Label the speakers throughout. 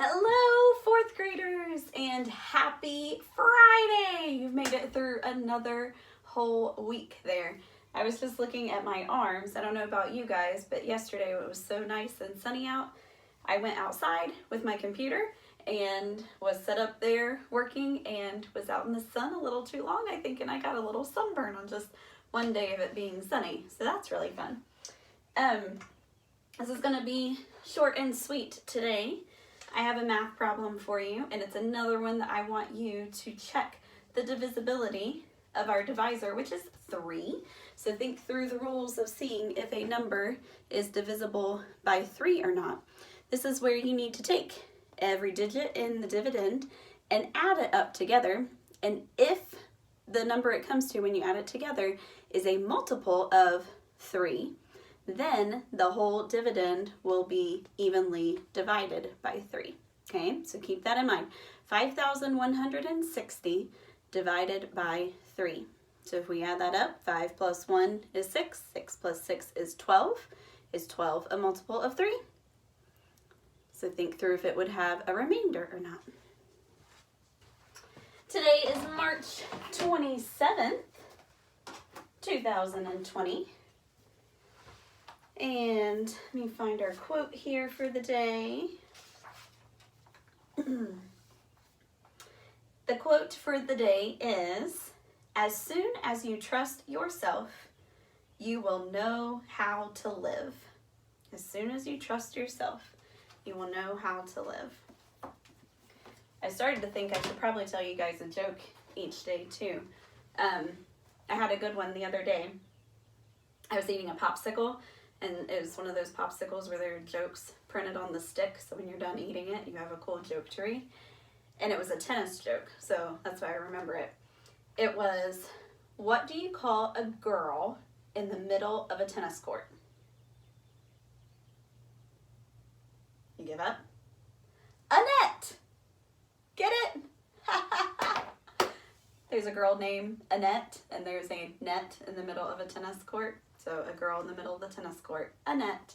Speaker 1: Hello, fourth graders, and happy Friday! You've made it through another whole week there. I was just looking at my arms. I don't know about you guys, but yesterday it was so nice and sunny out. I went outside with my computer and was set up there working and was out in the sun a little too long, I think, and I got a little sunburn on just one day of it being sunny. So that's really fun. This is going to be short and sweet today. I have a math problem for you, and it's another one that I want you to check the divisibility of our divisor, which is 3. So think through the rules of seeing if a number is divisible by 3 or not. This is where you need to take every digit in the dividend and add it up together. And if the number it comes to when you add it together is a multiple of 3, then the whole dividend will be evenly divided by 3. Okay, so keep that in mind. 5,160 divided by 3. So if we add that up, 5 plus 1 is 6, 6 plus 6 is 12. Is 12 a multiple of 3? So think through if it would have a remainder or not. Today is March 27th, 2020. And let me find our quote here for the day. The quote for the day is, "As soon as you trust yourself, you will know how to live." As soon as you trust yourself, you will know how to live. I started to think I should probably tell you guys a joke each day too. I had a good one the other day. I was eating a popsicle, and it was one of those popsicles where there are jokes printed on the stick, so when you're done eating it, you have a cool joke to read. And it was a tennis joke, so that's why I remember it. It was, what do you call a girl in the middle of a tennis court? You give up? A net! Get it? There's a girl named Annette, and there's a net in the middle of a tennis court. So a girl in the middle of the tennis court, Annette.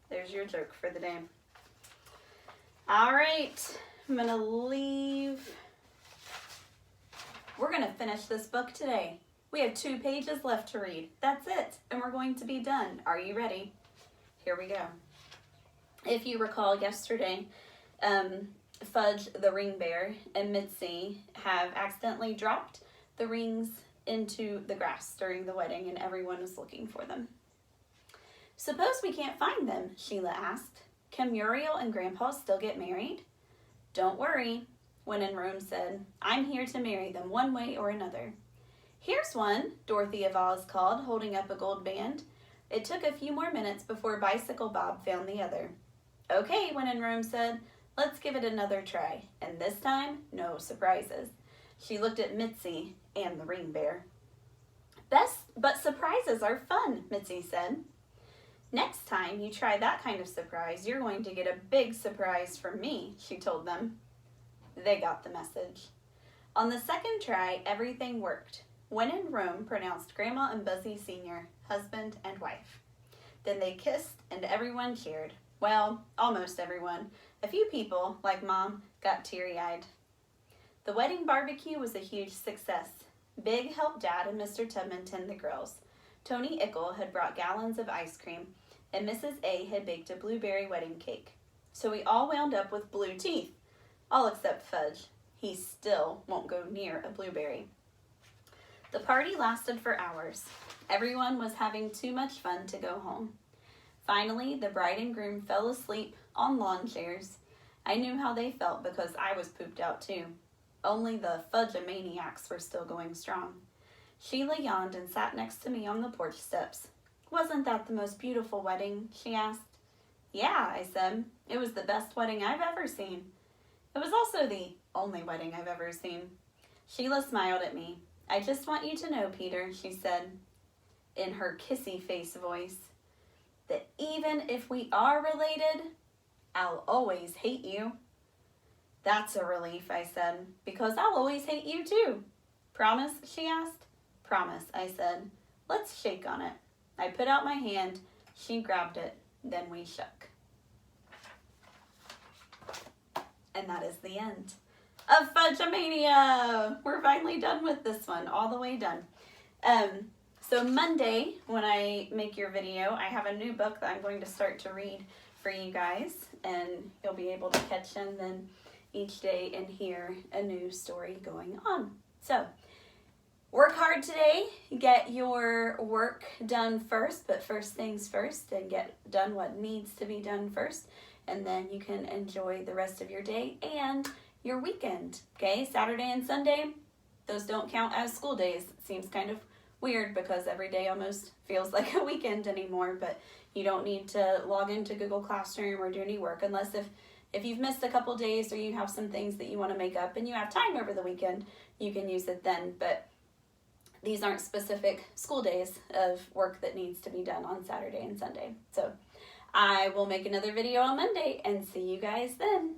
Speaker 1: There's your joke for the day. All right, I'm gonna leave. We're gonna finish this book today. We have 2 pages left to read. That's it, and we're going to be done. Are you ready? Here we go. If you recall yesterday, Fudge the ring bear and Mitzi have accidentally dropped the rings into the grass during the wedding, and everyone was looking for them. "Suppose we can't find them," Sheila asked. "Can Muriel and Grandpa still get married?" "Don't worry," When in Rome said. "I'm here to marry them one way or another." "Here's one," Dorothy of Oz called, holding up a gold band. It took a few more minutes before Bicycle Bob found the other. "Okay," When in Rome said. "Let's give it another try, and this time, no surprises." She looked at Mitzi and the ring bear. But surprises are fun," Mitzi said. "Next time you try that kind of surprise, you're going to get a big surprise from me," she told them. They got the message. On the second try, everything worked. When in Rome pronounced Grandma and Buzzy Sr. husband and wife. Then they kissed and everyone cheered. Well, almost everyone. A few people, like Mom, got teary-eyed. The wedding barbecue was a huge success. Big helped Dad and Mr. Tubman tend the grills. Tony Ickle had brought gallons of ice cream, and Mrs. A had baked a blueberry wedding cake. So we all wound up with blue teeth, all except Fudge. He still won't go near a blueberry. The party lasted for hours. Everyone was having too much fun to go home. Finally, the bride and groom fell asleep on lawn chairs. I knew how they felt because I was pooped out too. Only the Fudge-a-maniacs were still going strong. Sheila yawned and sat next to me on the porch steps. "Wasn't that the most beautiful wedding?" she asked. "Yeah," I said. "It was the best wedding I've ever seen." It was also the only wedding I've ever seen. Sheila smiled at me. "I just want you to know, Peter," she said in her kissy face voice, "that even if we are related, I'll always hate you." "That's a relief," I said, "because I'll always hate you too." "Promise?" she asked. "Promise," I said. "Let's shake on it." I put out my hand, she grabbed it, then we shook. And that is the end of Fudgemania. We're finally done with this one, all the way done. So Monday, when I make your video, I have a new book that I'm going to start to read for you guys, and you'll be able to catch in then each day and hear a new story going on. So work hard today, get your work done first, but first things first, and get done what needs to be done first, and then you can enjoy the rest of your day and your weekend. Okay, Saturday and Sunday, those don't count as school days. It seems kind of weird because every day almost feels like a weekend anymore, but you don't need to log into Google Classroom or do any work unless if you've missed a couple days or you have some things that you want to make up and you have time over the weekend, you can use it then. But these aren't specific school days of work that needs to be done on Saturday and Sunday. So I will make another video on Monday and see you guys then.